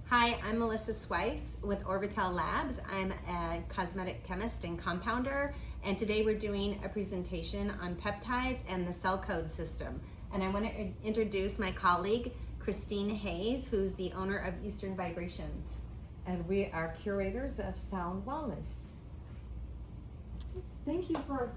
Hi, I'm Melissa Swice with Orbital Labs. I'm a cosmetic chemist and compounder, and today we're doing a presentation on peptides and the cell code system. And I want to introduce my colleague, Christine Hayes, who's the owner of Eastern Vibrations. And we are curators of Sound Wellness. Thank you for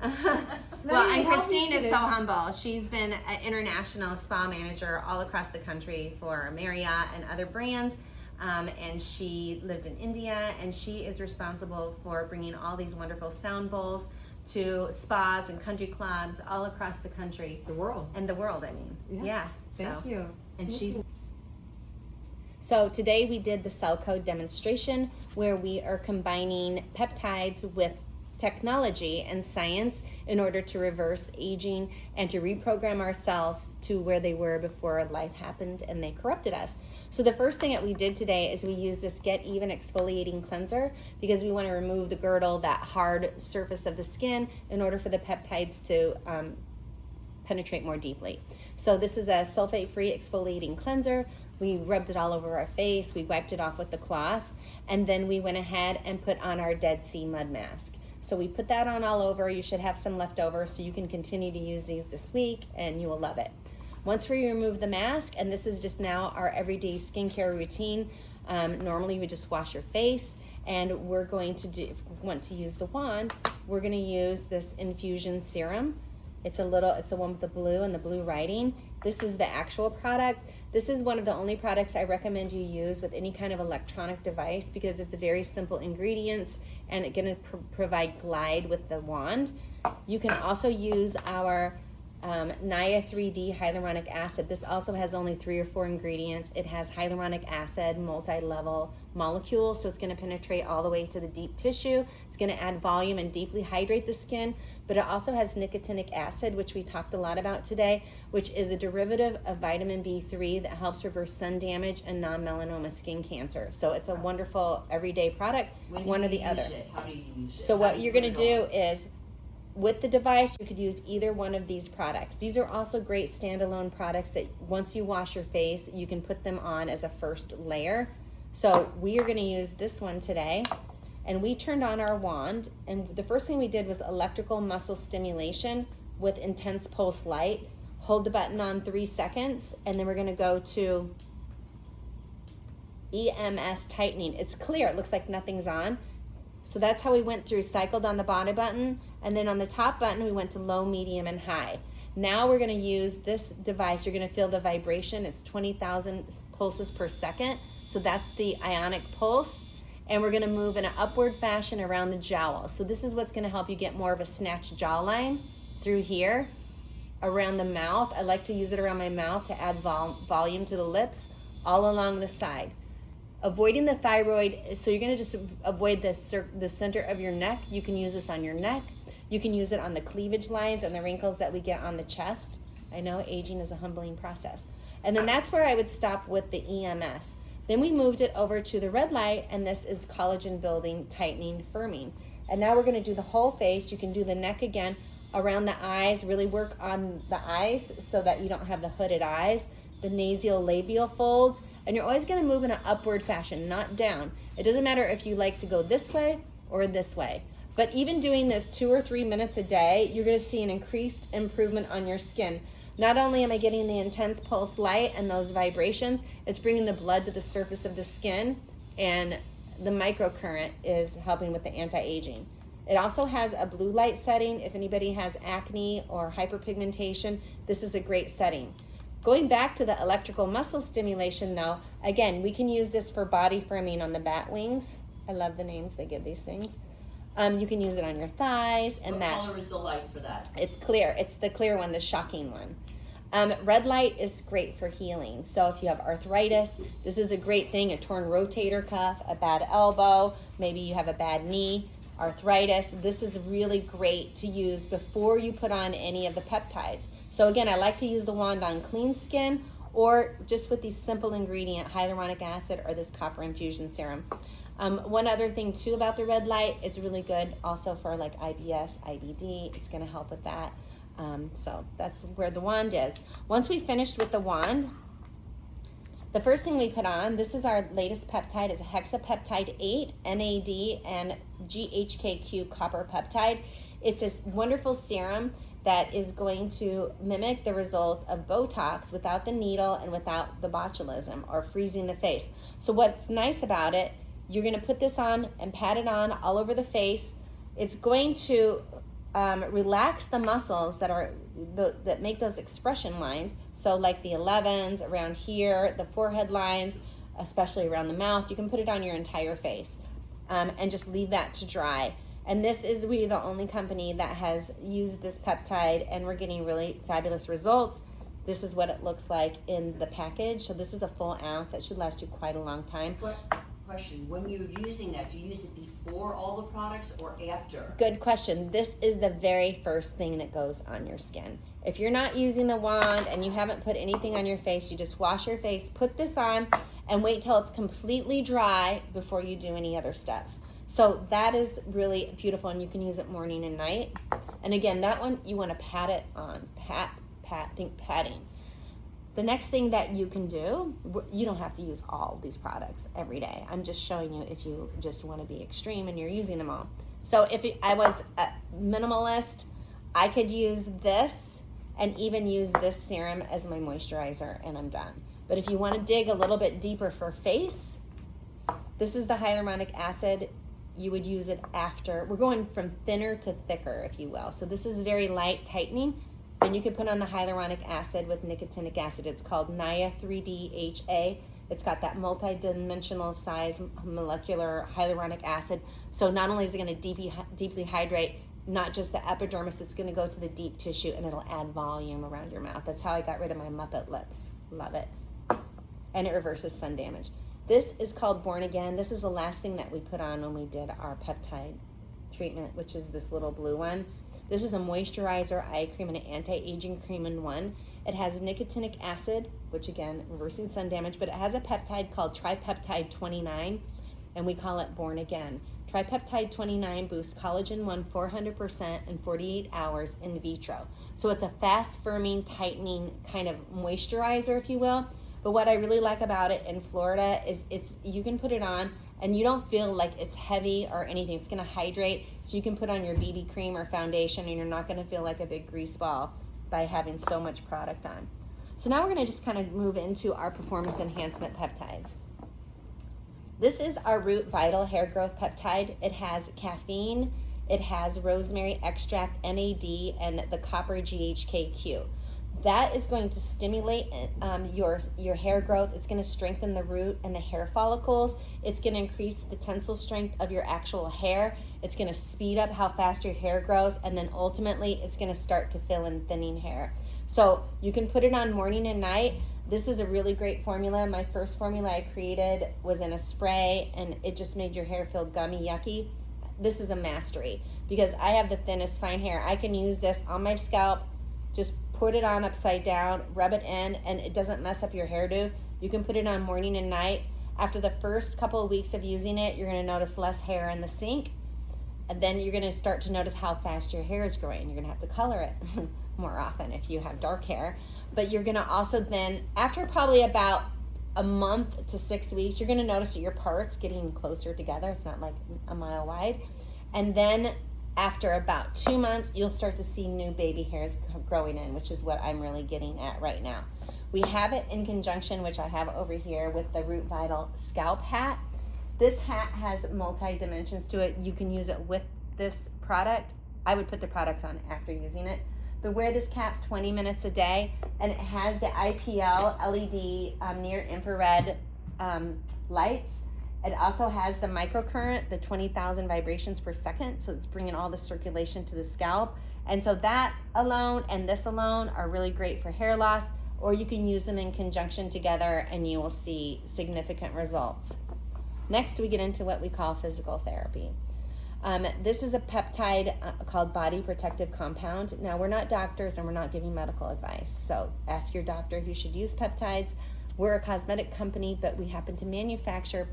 Well, and Christine is so humble. She's been an international spa manager all across the country for Marriott and other brands. And she lived in India, and she is responsible for bringing all these wonderful sound bowls to spas and country clubs all across the country. The world. And the world, I mean. Yes. Yeah. Thank you. And Thank she's. you. So today we did the cell code demonstration where we are combining peptides with technology and science in order to reverse aging and to reprogram our cells to where they were before life happened and they corrupted us. So the first thing that we did today is we used this Get Even exfoliating cleanser because we want to remove the girdle, that hard surface of the skin, in order for the peptides to penetrate more deeply. So this is a sulfate-free exfoliating cleanser. We rubbed it all over our face, we wiped it off with the cloth, and then we went ahead and put on our Dead Sea mud mask. So we put that on all over. You should have some left over so you can continue to use these this week and you will love it. Once we remove the mask, and this is just now our everyday skincare routine, normally we just wash your face, and we're going to do, if you want to use the wand, we're going to use this infusion serum. It's the one with the blue and the blue writing. This is the actual product. This is one of the only products I recommend you use with any kind of electronic device because it's a very simple ingredients and it's going to provide glide with the wand. You can also use our Nia 3D hyaluronic acid. This also has only 3 or 4 ingredients. It has hyaluronic acid, multi-level molecule, so it's going to penetrate all the way to the deep tissue. It's going to add volume and deeply hydrate the skin, but it also has nicotinic acid, which we talked a lot about today, which is a derivative of vitamin B3 that helps reverse sun damage and non-melanoma skin cancer. So it's a wonderful everyday product, one or the other. How do you use it? So what you're going to do is, with the device, you could use either one of these products. These are also great standalone products that once you wash your face, you can put them on as a first layer. So we are going to use this one today. And we turned on our wand, and the first thing we did was electrical muscle stimulation with intense pulse light. Hold the button on 3 seconds, and then we're going to go to EMS tightening. It's clear, it looks like nothing's on. So that's how we went through, cycled on the bottom button, and then on the top button we went to low, medium, and high. Now we're going to use this device. You're going to feel the vibration. It's 20,000 pulses per second. So that's the ionic pulse. And we're going to move in an upward fashion around the jowl. So this is what's going to help you get more of a snatched jawline through here, around the mouth. I like to use it around my mouth to add volume to the lips, all along the side. Avoiding the thyroid, so you're going to just avoid the center of your neck. You can use this on your neck. You can use it on the cleavage lines and the wrinkles that we get on the chest. I know aging is a humbling process. And then that's where I would stop with the EMS. Then we moved it over to the red light, and this is collagen building, tightening, firming. And now we're going to do the whole face. You can do the neck again, around the eyes, really work on the eyes so that you don't have the hooded eyes, the nasolabial folds, and you're always going to move in an upward fashion, not down. It doesn't matter if you like to go this way or this way. But even doing this 2 or 3 minutes a day, you're going to see an increased improvement on your skin. Not only am I getting the intense pulse light and those vibrations, it's bringing the blood to the surface of the skin, and the microcurrent is helping with the anti-aging. It also has a blue light setting. If anybody has acne or hyperpigmentation, this is a great setting. Going back to the electrical muscle stimulation though, again, we can use this for body firming on the bat wings. I love the names they give these things. You can use it on your thighs. And what color is the light for that? It's clear. It's the clear one, the shocking one. Red light is great for healing. So if you have arthritis, this is a great thing. A torn rotator cuff, a bad elbow, maybe you have a bad knee, arthritis. This is really great to use before you put on any of the peptides. So again, I like to use the wand on clean skin or just with these simple ingredient, hyaluronic acid or this copper infusion serum. One other thing too about the red light, it's really good also for like IBS, IBD. It's going to help with that. So that's where the wand is. Once we finished with the wand, The first thing we put on, this is our latest peptide, is a hexapeptide 8, NAD, and GHKQ copper peptide. It's a wonderful serum that is going to mimic the results of Botox without the needle and without the botulism or freezing the face. So what's nice about it, you're gonna put this on and pat it on all over the face. It's going to relax the muscles that make those expression lines. So like the 11s around here, the forehead lines, especially around the mouth. You can put it on your entire face and just leave that to dry. And we're the only company that has used this peptide, and we're getting really fabulous results. This is what it looks like in the package. So this is a full ounce. That should last you quite a long time. Question, when you're using that, do you use it before all the products or after? Good question. This is the very first thing that goes on your skin. If you're not using the wand and you haven't put anything on your face, you just wash your face, put this on, and wait till it's completely dry before you do any other steps. So that is really beautiful, and you can use it morning and night. And again, that one, you want to pat it on. Think patting. The next thing that you can do, you don't have to use all these products every day. I'm just showing you if you just want to be extreme and you're using them all. So if I was a minimalist, I could use this and even use this serum as my moisturizer, and I'm done. But if you want to dig a little bit deeper for face, this is the hyaluronic acid. You would use it after. We're going from thinner to thicker, if you will. So this is very light tightening. Then you could put on the hyaluronic acid with nicotinic acid. It's called Nia 3D-HA. It's got that multi-dimensional size molecular hyaluronic acid. So not only is it going to deeply hydrate, not just the epidermis, it's going to go to the deep tissue, and it'll add volume around your mouth. That's how I got rid of my Muppet lips. Love it. And it reverses sun damage. This is called Born Again. This is the last thing that we put on when we did our peptide treatment, which is this little blue one. This is a moisturizer, eye cream, and an anti-aging cream in one. It has nicotinic acid, which again, reversing sun damage, but it has a peptide called Tripeptide 29, and we call it Born Again. Tripeptide 29 boosts collagen 1 400% in 48 hours in vitro. So it's a fast firming, tightening kind of moisturizer, if you will. But what I really like about it in Florida is you can put it on and you don't feel like it's heavy or anything. It's gonna hydrate, so you can put on your BB cream or foundation, and you're not gonna feel like a big grease ball by having so much product on. So now we're gonna just kind of move into our performance enhancement peptides. This is our Root Vital Hair Growth Peptide. It has caffeine, it has rosemary extract, NAD, and the copper GHKQ. That is going to stimulate your hair growth. It's going to strengthen the root and the hair follicles. It's going to increase the tensile strength of your actual hair. It's going to speed up how fast your hair grows, and then ultimately it's going to start to fill in thinning hair. So you can put it on morning and night. This is a really great formula. My first formula I created was in a spray, and it just made your hair feel gummy, yucky. This is a mastery because I have the thinnest fine hair. I can use this on my scalp, just put it on upside down, rub it in, and it doesn't mess up your hairdo. You can put it on morning and night. After the first couple of weeks of using it, you're gonna notice less hair in the sink, and then you're gonna start to notice how fast your hair is growing. You're gonna have to color it more often if you have dark hair. But you're gonna also then, after probably about a month to 6 weeks, you're gonna notice that your parts getting closer together. It's not like a mile wide. And then after about 2 months, you'll start to see new baby hairs growing in, which is what I'm really getting at right now. We have it in conjunction, which I have over here, with the Root Vital Scalp Hat. This hat has multi-dimensions to it. You can use it with this product. I would put the product on after using it. But wear this cap 20 minutes a day, and it has the IPL LED near infrared lights. It also has the microcurrent, the 20,000 vibrations per second, so it's bringing all the circulation to the scalp. And so that alone and this alone are really great for hair loss, or you can use them in conjunction together and you will see significant results. Next, we get into what we call physical therapy. This is a peptide called Body Protective Compound. Now, we're not doctors and we're not giving medical advice, so ask your doctor if you should use peptides. We're a cosmetic company, but we happen to manufacture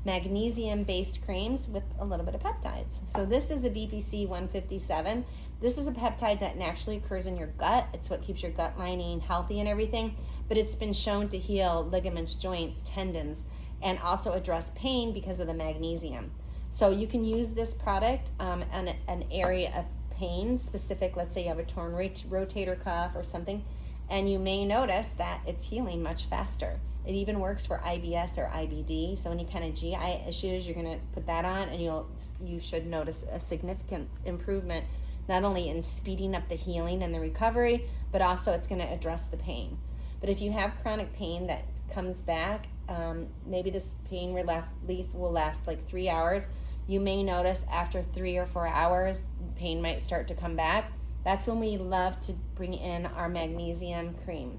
magnesium-based creams with a little bit of peptides. So this is a BPC 157. This is a peptide that naturally occurs in your gut. It's what keeps your gut lining healthy and everything. but it's been shown to heal ligaments, joints, tendons, and also address pain because of the magnesium. So you can use this product on an area of pain specific. Let's say you have a torn rotator cuff or something, and you may notice that it's healing much faster. It even works for IBS or IBD. So any kind of GI issues, you're gonna put that on, and you should notice a significant improvement, not only in speeding up the healing and the recovery, but also it's gonna address the pain. But if you have chronic pain that comes back, maybe this pain relief will last like 3 hours. You may notice after 3 or 4 hours, pain might start to come back. That's when we love to bring in our magnesium cream.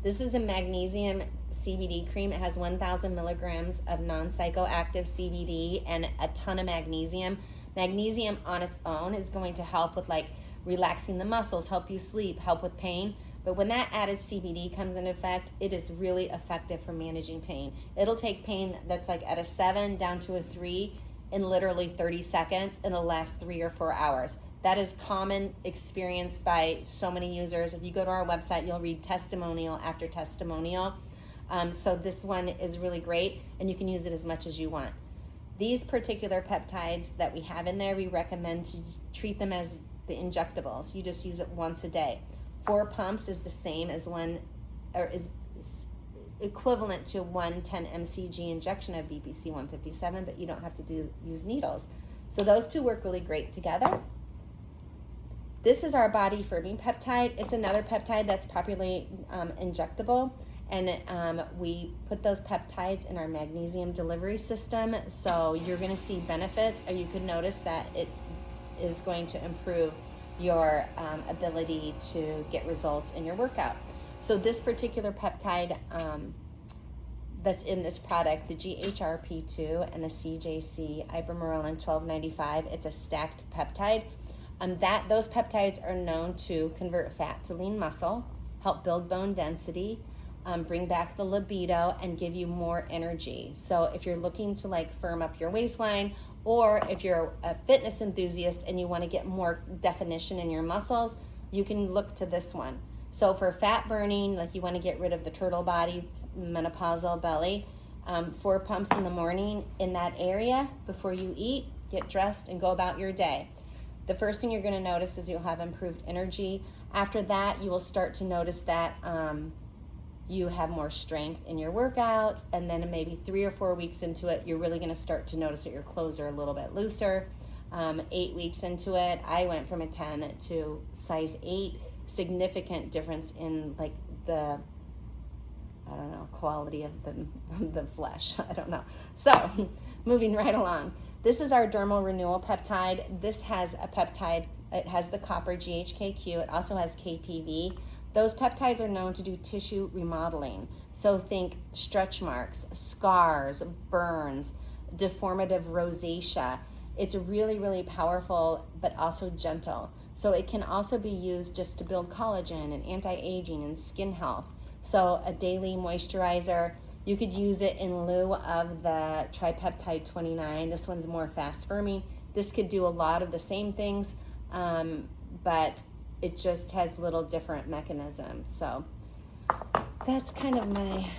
This is a magnesium CBD cream. It has 1,000 milligrams of non-psychoactive CBD and a ton of magnesium. Magnesium on its own is going to help with like relaxing the muscles, help you sleep, help with pain. But when that added CBD comes into effect, it is really effective for managing pain. It'll take pain that's like at a 7 down to a 3 in literally 30 seconds, and it'll last 3 or 4 hours. That is common experience by so many users. If you go to our website, you'll read testimonial after testimonial. So this one is really great, and you can use it as much as you want. These particular peptides that we have in there, we recommend to treat them as the injectables. You just use it once a day. 4 pumps is the same as is equivalent to 110 mcg injection of BPC 157, but you don't have to use needles. So those two work really great together. This is our body firming peptide. It's another peptide that's popularly injectable, and we put those peptides in our magnesium delivery system. So you're going to see benefits, or you could notice that it is going to improve your ability to get results in your workout. So this particular peptide that's in this product, the GHRP2 and the CJC Ipamorelin 1295, it's a stacked peptide. Those peptides are known to convert fat to lean muscle, help build bone density, bring back the libido, and give you more energy. So if you're looking to like firm up your waistline, or if you're a fitness enthusiast and you want to get more definition in your muscles, you can look to this one. So for fat burning, like you want to get rid of the turtle body, menopausal belly, 4 pumps in the morning in that area before you eat, get dressed, and go about your day. The first thing you're going to notice is you'll have improved energy. After that, you will start to notice that you have more strength in your workouts, and then maybe 3 or 4 weeks into it, you're really going to start to notice that your clothes are a little bit looser. 8 weeks into it, I went from a 10 to size 8. Significant difference in like the, I don't know, quality of the flesh. I don't know. So moving right along. This is our dermal renewal peptide. This has a peptide. It has the copper GHKQ. It also has KPV. Those peptides are known to do tissue remodeling. So think stretch marks, scars, burns, deformative rosacea. It's really, really powerful, but also gentle. So it can also be used just to build collagen and anti-aging and skin health. So a daily moisturizer, you could use it in lieu of the tripeptide 29. This one's more fast firming. This could do a lot of the same things, but it just has little different mechanism. So that's kind of my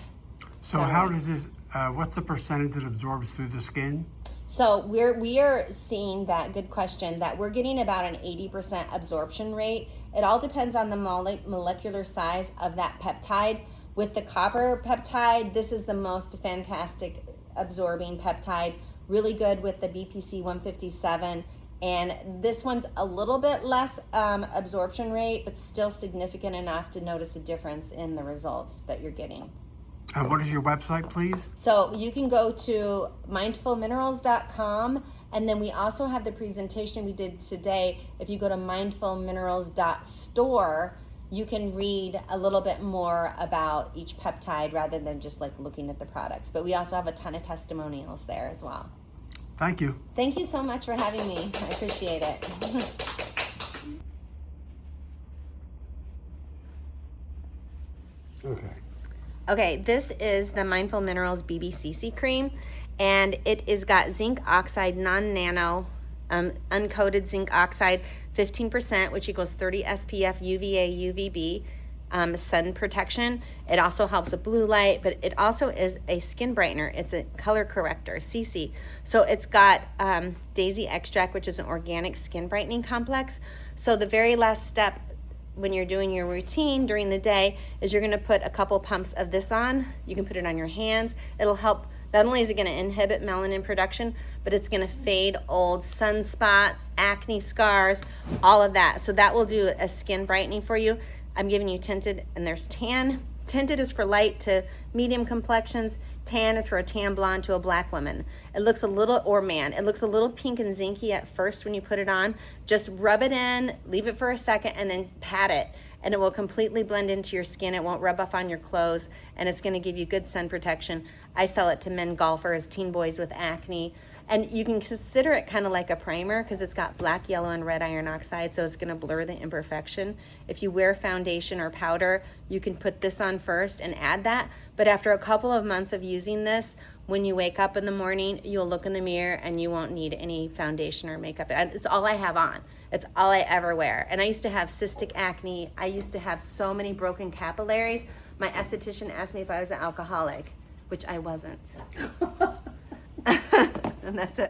So summary. how does this, what's the percentage that absorbs through the skin? So we are seeing that, good question, that we're getting about an 80% absorption rate. It all depends on the molecular size of that peptide. With the copper peptide, this is the most fantastic absorbing peptide, really good with the BPC 157. And this one's a little bit less absorption rate, but still significant enough to notice a difference in the results that you're getting. What is your website, please? So you can go to mindfulminerals.com, and then we also have the presentation we did today. If you go to mindfulminerals.store, you can read a little bit more about each peptide rather than just like looking at the products. But we also have a ton of testimonials there as well. Thank you. Thank you so much for having me. I appreciate it. Okay. Okay, this is the Mindful Minerals BBCC cream, and it is got zinc oxide, non-nano, uncoated zinc oxide, 15%, which equals 30 SPF, UVA, UVB, sun protection. It also helps with blue light, but it also is a skin brightener. It's a color corrector, CC. So it's got daisy extract, which is an organic skin brightening complex. So the very last step when you're doing your routine during the day is you're gonna put a couple pumps of this on. You can put it on your hands. It'll help, not only is it gonna inhibit melanin production, but it's gonna fade old sunspots, acne scars, all of that. So that will do a skin brightening for you. I'm giving you tinted, and there's tan. Tinted is for light to medium complexions. Tan is for a tan blonde to a black woman. It looks a little, or man, it looks a little pink and zinky at first when you put it on. Just rub it in, leave it for a second, and then pat it. And it will completely blend into your skin. It won't rub off on your clothes, and it's gonna give you good sun protection. I sell it to men golfers, teen boys with acne. And you can consider it kind of like a primer because it's got black, yellow, and red iron oxide, so it's gonna blur the imperfection. If you wear foundation or powder, you can put this on first and add that. But after a couple of months of using this, when you wake up in the morning, you'll look in the mirror and you won't need any foundation or makeup. It's all I have on. It's all I ever wear. And I used to have cystic acne. I used to have so many broken capillaries. My esthetician asked me if I was an alcoholic, which I wasn't. And that's it.